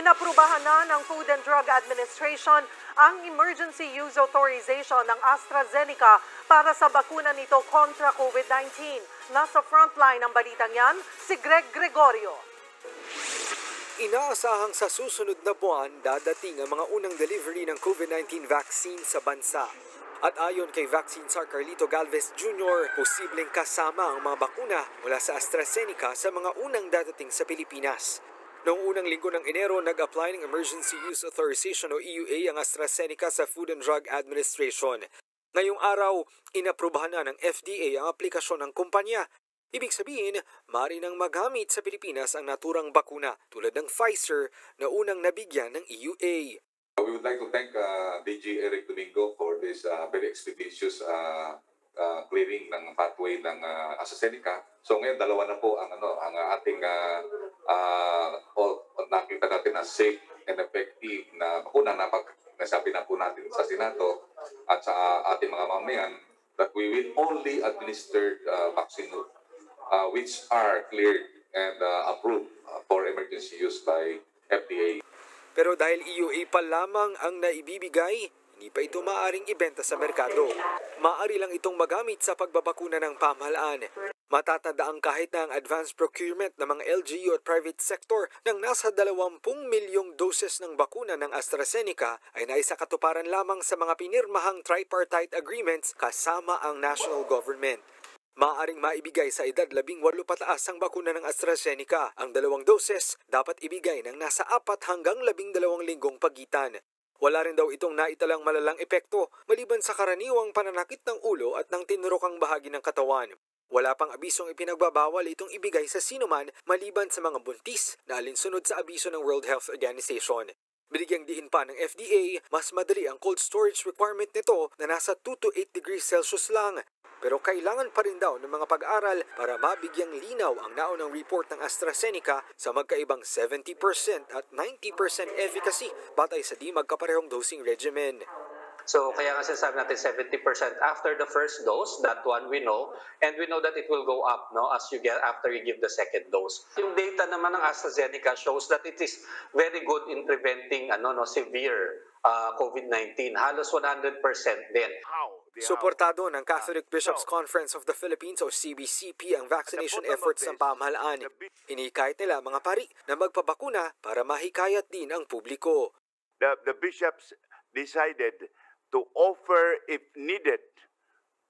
Inaprubahan na ng Food and Drug Administration ang emergency use authorization ng AstraZeneca para sa bakuna nito kontra COVID-19. Nasa frontline ng balitang yan, si Greg Gregorio. Inaasahang sa susunod na buwan, dadating ang mga unang delivery ng COVID-19 vaccine sa bansa. At ayon kay Vaccine Czar Carlito Galvez Jr., posibleng kasama ang mga bakuna mula sa AstraZeneca sa mga unang dadating sa Pilipinas. Noong unang linggo ng Enero, nag-apply ng Emergency Use Authorization o EUA ang AstraZeneca sa Food and Drug Administration. Ngayong araw, inaprubahan na ng FDA ang aplikasyon ng kumpanya. Ibig sabihin, maaari nang magamit sa Pilipinas ang naturang bakuna tulad ng Pfizer na unang nabigyan ng EUA. We would like to thank DG Eric Domingo for this very expeditious clearing ng pathway ng AstraZeneca. So ngayon dalawa na po ang ating nakita natin na safe and effective na bakuna na nasabi na po natin sa Senado at sa ating mga mamayan that we will only administer vaccine which are cleared and approved for emergency use by FDA. Pero dahil EUA pa lamang ang naibibigay, hindi pa ito maaaring ibenta sa merkado. Maaari lang itong magamit sa pagbabakuna ng pamahalaan. Matatandaan kahit na ang advanced procurement ng mga LGU at private sector ng nasa 20 milyong doses ng bakuna ng AstraZeneca ay naisakatuparan lamang sa mga pinirmahang tripartite agreements kasama ang national government. Maaaring maibigay sa edad 18 pataas ang bakuna ng AstraZeneca. Ang 2 doses dapat ibigay ng nasa 4 hanggang 12 linggong pagitan. Wala rin daw itong naitalang malalang epekto maliban sa karaniwang pananakit ng ulo at ng tinurokang bahagi ng katawan. Wala pang abisong ipinagbabawal itong ibigay sa sinuman maliban sa mga buntis na alinsunod sa abiso ng World Health Organization. Binigyang diin pa ng FDA, mas madali ang cold storage requirement nito na nasa 2 to 8 degrees Celsius lang. Pero kailangan pa rin daw ng mga pag-aaral para mabigyang linaw ang naunang report ng AstraZeneca sa magkaibang 70% at 90% efficacy batay sa di magkaparehong dosing regimen. So kaya nga sinasabi natin 70% after the first dose, that one we know, and we know that it will go up as you get after you give the second dose. Yung data naman ng AstraZeneca shows that it is very good in preventing severe COVID-19. Halos 100% din. Suportado ng Catholic Bishops Conference of the Philippines o CBCP ang vaccination efforts ng pamahalaan. Inikahit nila mga pari na magpabakuna para mahikayat din ang publiko. The bishops decided to offer, if needed,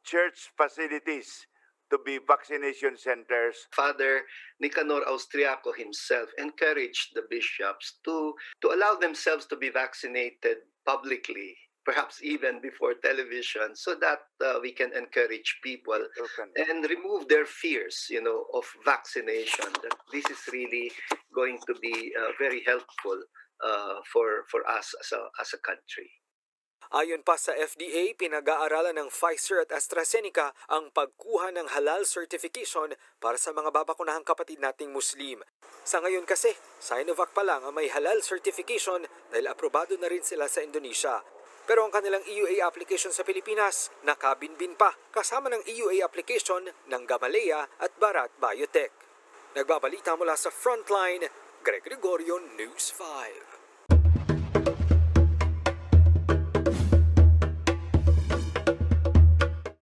church facilities to be vaccination centers. Father Nicanor Austriaco himself encouraged the bishops to allow themselves to be vaccinated publicly, perhaps even before television, so that we can encourage people and remove their fears, of vaccination. That this is really going to be very helpful for us as a country. Ayon pa sa FDA, pinag-aaralan ng Pfizer at AstraZeneca ang pagkuha ng halal certification para sa mga babakunahang kapatid nating Muslim. Sa ngayon kasi, Sinovac pa lang ang may halal certification dahil aprobado na rin sila sa Indonesia. Pero ang kanilang EUA application sa Pilipinas, nakabinbin pa kasama ng EUA application ng Gamaleya at Bharat Biotech. Nagbabalita mula sa Frontline, Greg Gregorio, News 5.